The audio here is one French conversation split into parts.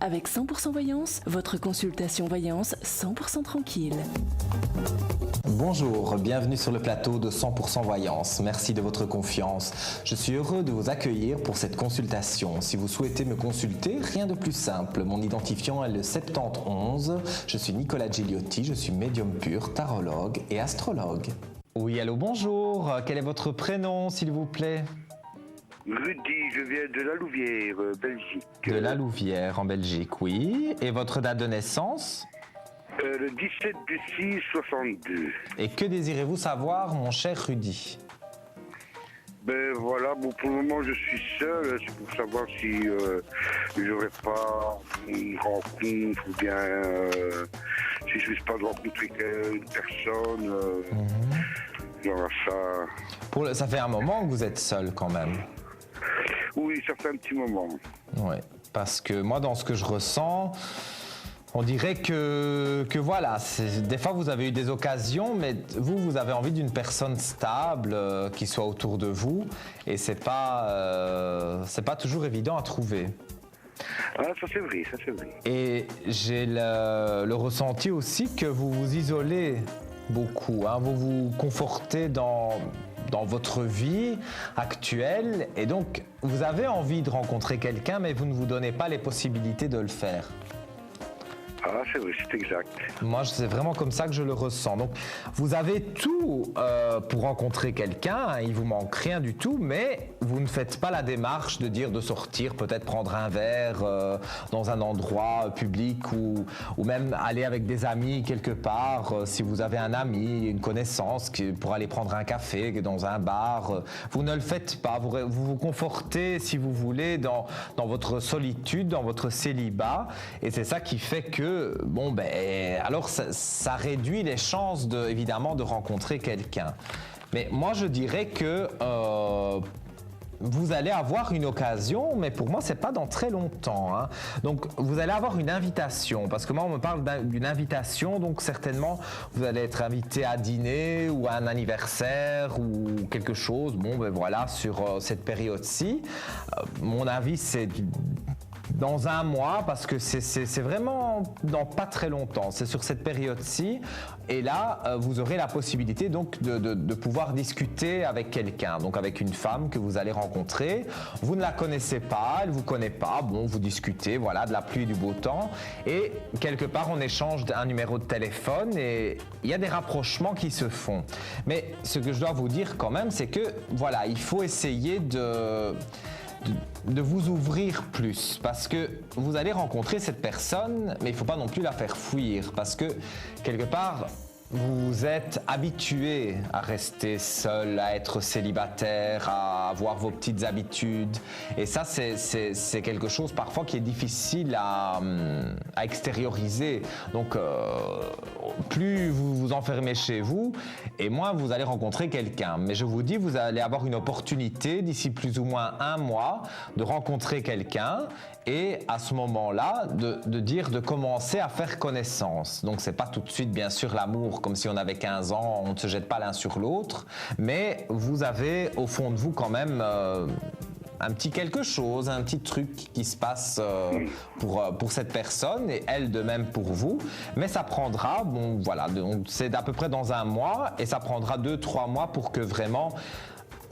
Avec 100% Voyance, votre consultation voyance 100% tranquille. Bonjour, bienvenue sur le plateau de 100% Voyance. Merci de votre confiance. Je suis heureux de vous accueillir pour cette consultation. Si vous souhaitez me consulter, rien de plus simple. Mon identifiant est le 71. Je suis Nicolas Gigliotti, je suis médium pur, tarologue et astrologue. Oui, allô, bonjour. Quel est votre prénom, s'il vous plaît ? Rudy, je viens de la Louvière, Belgique. De la Louvière, en Belgique, oui. Et votre date de naissance ? Le 17 du 6 62. Et que désirez-vous savoir, mon cher Rudy ? Ben voilà, bon, pour le moment je suis seul, c'est pour savoir si j'aurais pas une rencontre ou bien si je risque pas de rencontrer une personne, genre ça. Ça fait un moment que vous êtes seul quand même. Oui, ça fait un petit moment. Oui, parce que moi dans ce que je ressens, on dirait que voilà, des fois vous avez eu des occasions, mais vous avez envie d'une personne stable qui soit autour de vous, et c'est pas toujours évident à trouver. Ah, ça c'est vrai. Et j'ai le ressenti aussi que vous vous isolez beaucoup, hein, vous vous confortez dans votre vie actuelle, et donc vous avez envie de rencontrer quelqu'un, mais vous ne vous donnez pas les possibilités de le faire. Ah, c'est vrai, c'est exact. Moi, c'est vraiment comme ça que je le ressens. Donc, vous avez tout pour rencontrer quelqu'un, hein, il vous manque rien du tout, mais vous ne faites pas la démarche de dire de sortir, peut-être prendre un verre dans un endroit public ou même aller avec des amis quelque part. Si vous avez un ami, une connaissance pour aller prendre un café dans un bar, vous ne le faites pas. Vous vous confortez, si vous voulez, dans votre solitude, dans votre célibat, et c'est ça qui fait que alors ça réduit les chances évidemment de rencontrer quelqu'un. Mais moi je dirais que vous allez avoir une occasion, mais pour moi c'est pas dans très longtemps, hein. Donc vous allez avoir une invitation, parce que moi on me parle d'une invitation, donc certainement vous allez être invité à dîner ou à un anniversaire ou quelque chose, voilà, sur cette période-ci. Mon avis c'est dans un mois, parce que c'est vraiment dans pas très longtemps, c'est sur cette période-ci, et là vous aurez la possibilité donc de pouvoir discuter avec quelqu'un, donc avec une femme que vous allez rencontrer. Vous ne la connaissez pas, elle vous connaît pas, vous discutez, voilà, de la pluie et du beau temps, et quelque part on échange un numéro de téléphone, et il y a des rapprochements qui se font. Mais ce que je dois vous dire quand même, c'est que voilà, il faut essayer de vous ouvrir plus, parce que vous allez rencontrer cette personne, mais il ne faut pas non plus la faire fuir, parce que quelque part vous êtes habitué à rester seul, à être célibataire, à avoir vos petites habitudes, et ça c'est quelque chose parfois qui est difficile à extérioriser. Donc plus vous vous enfermez chez vous, et moins vous allez rencontrer quelqu'un. Mais je vous dis, vous allez avoir une opportunité d'ici plus ou moins un mois de rencontrer quelqu'un, et à ce moment-là de commencer à faire connaissance. Donc c'est pas tout de suite bien sûr l'amour comme si on avait 15 ans, on ne se jette pas l'un sur l'autre, mais vous avez au fond de vous quand même un petit quelque chose, un petit truc qui se passe pour cette personne, et elle de même pour vous. Mais ça prendra, donc c'est à peu près dans un mois, et ça prendra 2-3 mois pour que vraiment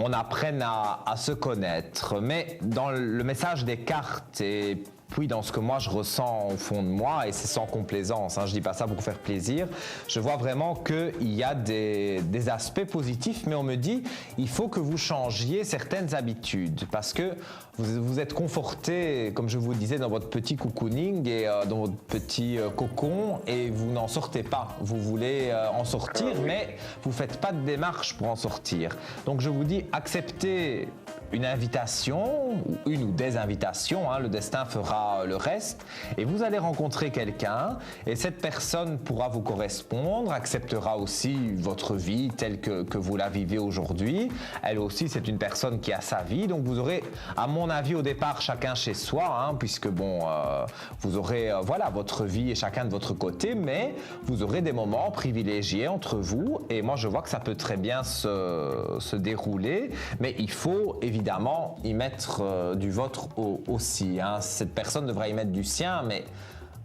on apprenne à se connaître. Mais dans le message des cartes, et puis dans ce que moi je ressens au fond de moi, et c'est sans complaisance, je dis pas ça pour vous faire plaisir, je vois vraiment qu'il y a des aspects positifs, mais on me dit il faut que vous changiez certaines habitudes, parce que vous êtes conforté, comme je vous le disais, dans votre petit cocooning et dans votre petit cocon, et vous n'en sortez pas. Vous voulez en sortir, mais vous faites pas de démarche pour en sortir. Donc je vous dis, acceptez une invitation, ou une ou des invitations, le destin fera le reste, et vous allez rencontrer quelqu'un, et cette personne pourra vous correspondre, acceptera aussi votre vie telle que vous la vivez aujourd'hui. Elle aussi, c'est une personne qui a sa vie, donc vous aurez, à mon avis, au départ, chacun chez soi, puisque vous aurez votre vie et chacun de votre côté, mais vous aurez des moments privilégiés entre vous, et moi je vois que ça peut très bien se dérouler, mais il faut évidemment évidemment y mettre du vôtre aussi, hein. Cette personne devra y mettre du sien, mais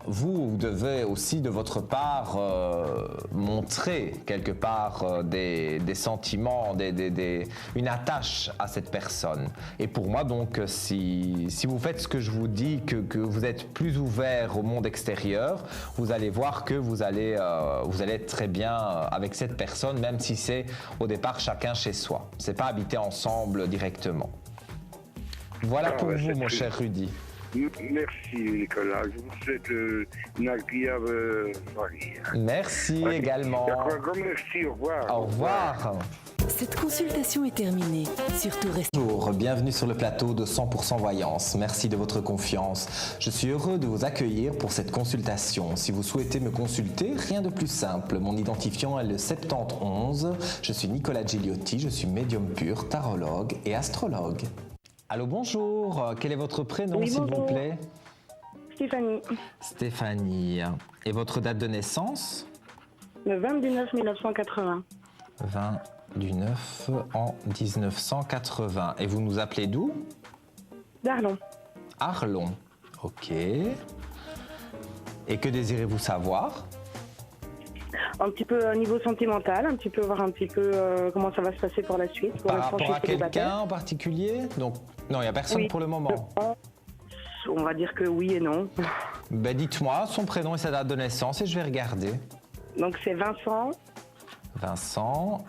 vous devez aussi de votre part montrer quelque part des sentiments, une attache à cette personne. Et pour moi donc, si vous faites ce que je vous dis, que vous êtes plus ouvert au monde extérieur, vous allez voir que vous allez être très bien avec cette personne, même si c'est au départ chacun chez soi. C'est pas habiter ensemble directement. Voilà pour vous, mon cher Rudy. Merci Nicolas, je vous souhaite une agréable soirée. Merci également. D'accord, merci, au revoir. Au revoir. Cette consultation est terminée. Surtout restez. Bonjour, bienvenue sur le plateau de 100% Voyance. Merci de votre confiance. Je suis heureux de vous accueillir pour cette consultation. Si vous souhaitez me consulter, rien de plus simple. Mon identifiant est le 71. Je suis Nicolas Gigliotti, je suis médium pur, tarologue et astrologue. Allô, bonjour. Quel est votre prénom, oui, s'il vous plaît? Stéphanie. Stéphanie. Et votre date de naissance? Le 20 du 9 1980. 20 du 9 en 1980. Et vous nous appelez d'où? D'Arlon. Arlon. Ok. Et que désirez-vous savoir? Un petit peu au niveau sentimental, un petit peu voir un petit peu comment ça va se passer pour la suite. Pour Par l'instant, rapport je à suis célibataire. quelqu'un en particulier? Donc, non, il n'y a personne Oui. pour le moment. On va dire que oui et non. Ben, dites-moi son prénom et sa date de naissance et je vais regarder. Donc c'est Vincent, Vincent.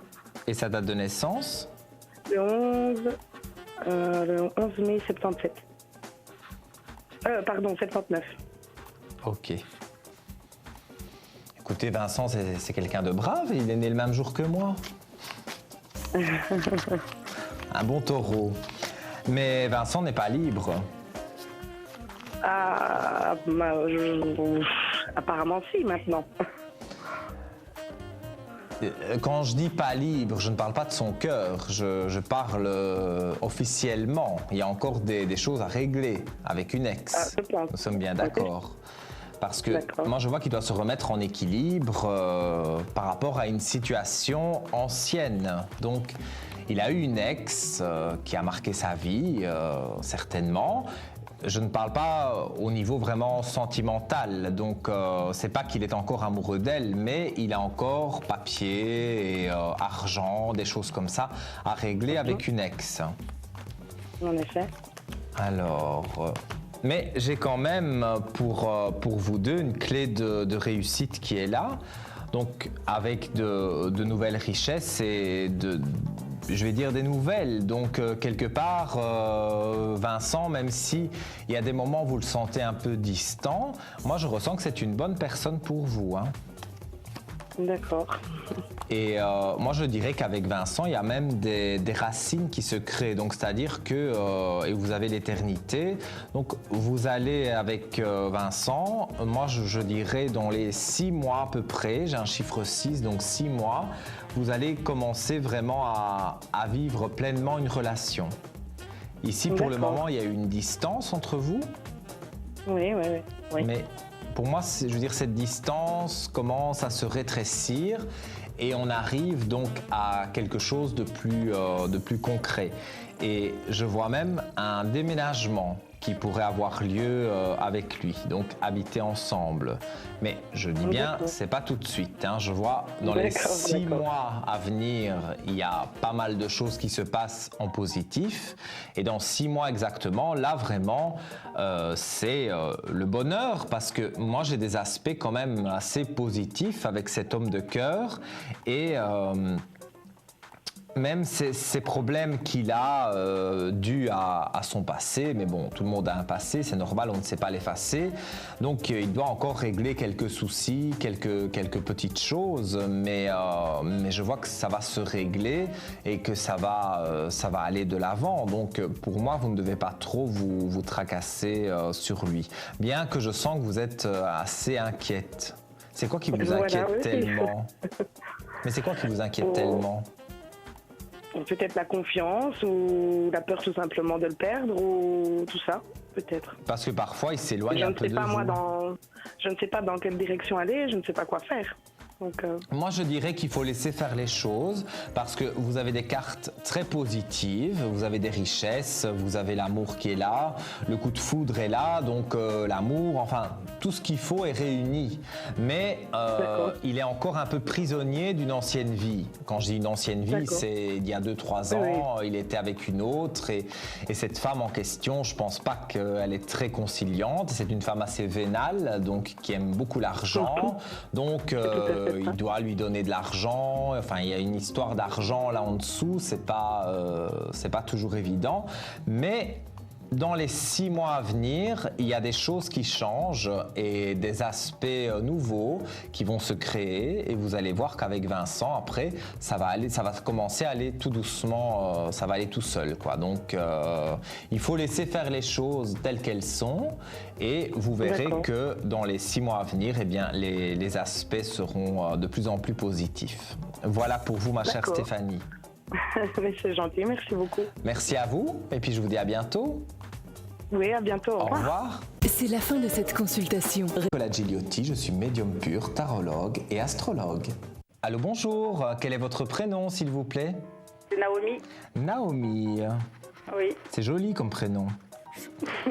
Et sa date de naissance? le 11 mai 77. Pardon, 79. Ok. Écoutez, Vincent, c'est quelqu'un de brave. Il est né le même jour que moi. Un bon taureau. Mais Vincent n'est pas libre. Ah, apparemment si, maintenant. Quand je dis pas libre, je ne parle pas de son cœur, je parle officiellement. Il y a encore des choses à régler avec une ex. Ah, je pense. Nous sommes bien d'accord. Parce que moi, je vois qu'il doit se remettre en équilibre par rapport à une situation ancienne. Donc, il a eu une ex qui a marqué sa vie, certainement. Je ne parle pas au niveau vraiment sentimental, donc c'est pas qu'il est encore amoureux d'elle, mais il a encore papier et argent, des choses comme ça à régler avec une ex. En effet. Alors, mais j'ai quand même pour vous deux une clé de réussite qui est là. Donc avec de nouvelles richesses et je vais dire des nouvelles. Donc quelque part, Vincent, même si il y a des moments où vous le sentez un peu distant, moi je ressens que c'est une bonne personne pour vous, hein. D'accord. Et moi je dirais qu'avec Vincent, il y a même des racines qui se créent. Donc c'est-à-dire que et vous avez l'éternité. Donc vous allez avec Vincent, moi je dirais dans les 6 mois à peu près, j'ai un chiffre 6, donc 6 mois, vous allez commencer vraiment à vivre pleinement une relation. Ici pour le moment, il y a une distance entre vous. Oui. Mais pour moi, je veux dire, cette distance commence à se rétrécir et on arrive donc à quelque chose de plus concret. Et je vois même un déménagement qui pourrait avoir lieu avec lui, donc habiter ensemble. Mais je dis bien, c'est pas tout de suite, hein. Je vois dans les 6 mois à venir, il y a pas mal de choses qui se passent en positif. Et dans 6 mois exactement, là vraiment, c'est le bonheur parce que moi j'ai des aspects quand même assez positifs avec cet homme de cœur et même ces problèmes qu'il a dus à son passé, mais bon, tout le monde a un passé, c'est normal, on ne sait pas l'effacer. Donc il doit encore régler quelques soucis, quelques petites choses, mais je vois que ça va se régler et que ça va aller de l'avant. Donc pour moi, vous ne devez pas trop vous tracasser sur lui. Bien que je sens que vous êtes assez inquiète. C'est quoi qui vous inquiète tellement? Mais c'est quoi qui vous inquiète tellement? Peut-être la confiance ou la peur tout simplement de le perdre ou tout ça, peut-être. Parce que parfois il s'éloigne un peu de vous. Je ne sais pas dans quelle direction aller, je ne sais pas quoi faire. Donc, Moi, je dirais qu'il faut laisser faire les choses parce que vous avez des cartes très positives, vous avez des richesses, vous avez l'amour qui est là, le coup de foudre est là, donc l'amour, enfin, tout ce qu'il faut est réuni. Mais il est encore un peu prisonnier d'une ancienne vie. Quand je dis une ancienne vie, c'est il y a 2-3 ans, il était avec une autre et cette femme en question, je pense pas qu'elle est très conciliante. C'est une femme assez vénale, donc qui aime beaucoup l'argent. Donc, il doit lui donner de l'argent. Enfin, il y a une histoire d'argent là en dessous. C'est pas toujours évident. Mais dans les 6 mois à venir, il y a des choses qui changent et des aspects nouveaux qui vont se créer. Et vous allez voir qu'avec Vincent, après, ça va commencer à aller tout doucement. Ça va aller tout seul, quoi. Donc, il faut laisser faire les choses telles qu'elles sont. Et vous verrez que dans les 6 mois à venir, eh bien, les aspects seront de plus en plus positifs. Voilà pour vous, ma chère Stéphanie. Mais c'est gentil, merci beaucoup. Merci à vous, et puis je vous dis à bientôt. Oui, à bientôt. Au revoir. C'est la fin de cette consultation. Nicolas Gigliotti, je suis médium pur, tarologue et astrologue. Allô, bonjour. Quel est votre prénom, s'il vous plaît? C'est Naomi. Naomi. Oui. C'est joli comme prénom.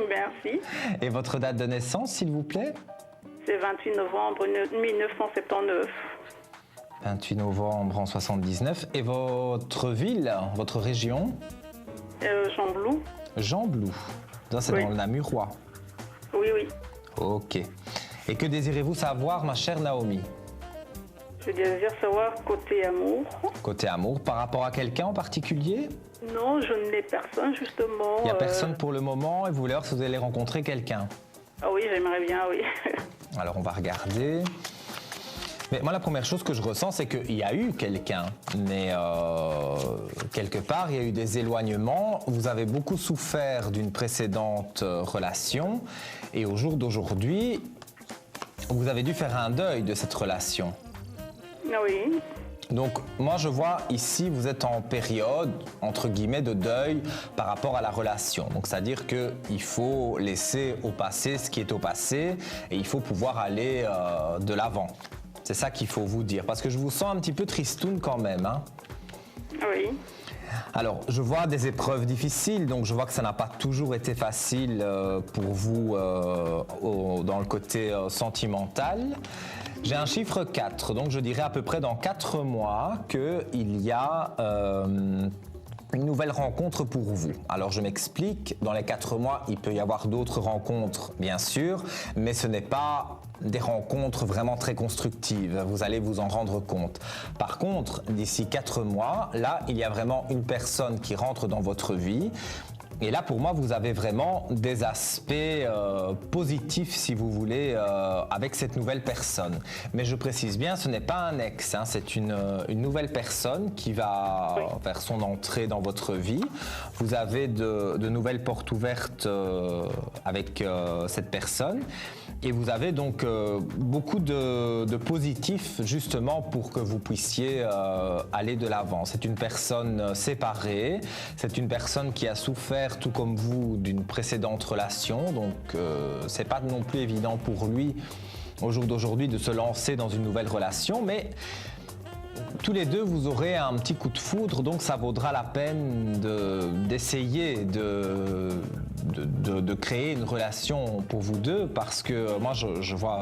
Merci. Et votre date de naissance, s'il vous plaît? C'est 28 novembre 1979. 28 novembre en 79. Et votre ville, votre région? Jean-Blou. Jean-Blou. Ça, c'est dans le Namurois. Oui, oui. Ok. Et que désirez-vous savoir, ma chère Naomi? Je désire savoir côté amour. Côté amour, par rapport à quelqu'un en particulier? Non, je n'ai personne, justement. Il n'y a personne pour le moment et vous voulez voir si vous allez rencontrer quelqu'un? Ah oui, j'aimerais bien, oui. Alors, on va regarder. Mais moi, la première chose que je ressens, c'est qu'il y a eu quelqu'un, mais quelque part, il y a eu des éloignements. Vous avez beaucoup souffert d'une précédente relation et au jour d'aujourd'hui, vous avez dû faire un deuil de cette relation. Oui. Donc, moi, je vois ici, vous êtes en période, entre guillemets, de deuil par rapport à la relation. Donc, c'est-à-dire qu'il faut laisser au passé ce qui est au passé et il faut pouvoir aller de l'avant. C'est ça qu'il faut vous dire, parce que je vous sens un petit peu tristoun quand même. Hein. Oui. Alors, je vois des épreuves difficiles, donc je vois que ça n'a pas toujours été facile pour vous dans le côté sentimental. J'ai un chiffre 4, donc je dirais à peu près dans 4 mois qu'il y a une nouvelle rencontre pour vous. Alors je m'explique, dans les 4 mois, il peut y avoir d'autres rencontres, bien sûr, mais ce n'est pas des rencontres vraiment très constructives, vous allez vous en rendre compte. Par contre, d'ici 4 mois, là, il y a vraiment une personne qui rentre dans votre vie. Et là, pour moi, vous avez vraiment des aspects positifs, si vous voulez, avec cette nouvelle personne. Mais je précise bien, ce n'est pas un ex, hein, c'est une nouvelle personne qui va faire son entrée dans votre vie. Vous avez de nouvelles portes ouvertes avec cette personne. Et vous avez donc beaucoup de positifs justement pour que vous puissiez aller de l'avant. C'est une personne séparée, c'est une personne qui a souffert tout comme vous d'une précédente relation, donc c'est pas non plus évident pour lui au jour d'aujourd'hui de se lancer dans une nouvelle relation, mais tous les deux, vous aurez un petit coup de foudre, donc ça vaudra la peine d'essayer de créer une relation pour vous deux, parce que moi, je vois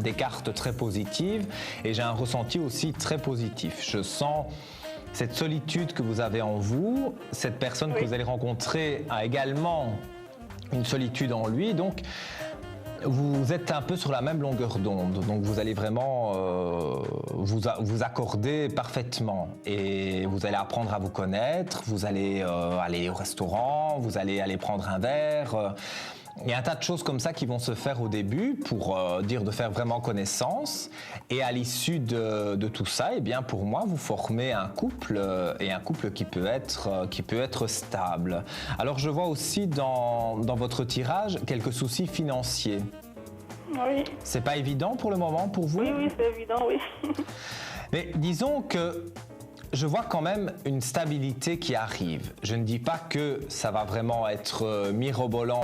des cartes très positives et j'ai un ressenti aussi très positif. Je sens cette solitude que vous avez en vous, cette personne que vous allez rencontrer a également une solitude en lui, donc vous êtes un peu sur la même longueur d'onde, donc vous allez vraiment vous accorder parfaitement et vous allez apprendre à vous connaître, vous allez aller au restaurant, vous allez aller prendre un verre. Il y a un tas de choses comme ça qui vont se faire au début pour dire de faire vraiment connaissance, et à l'issue de tout ça, eh bien pour moi, vous formez un couple et un couple qui peut être stable. Alors je vois aussi dans votre tirage quelques soucis financiers. Oui. C'est pas évident pour le moment pour vous? Oui, c'est évident, oui. Mais disons que je vois quand même une stabilité qui arrive. Je ne dis pas que ça va vraiment être mirobolant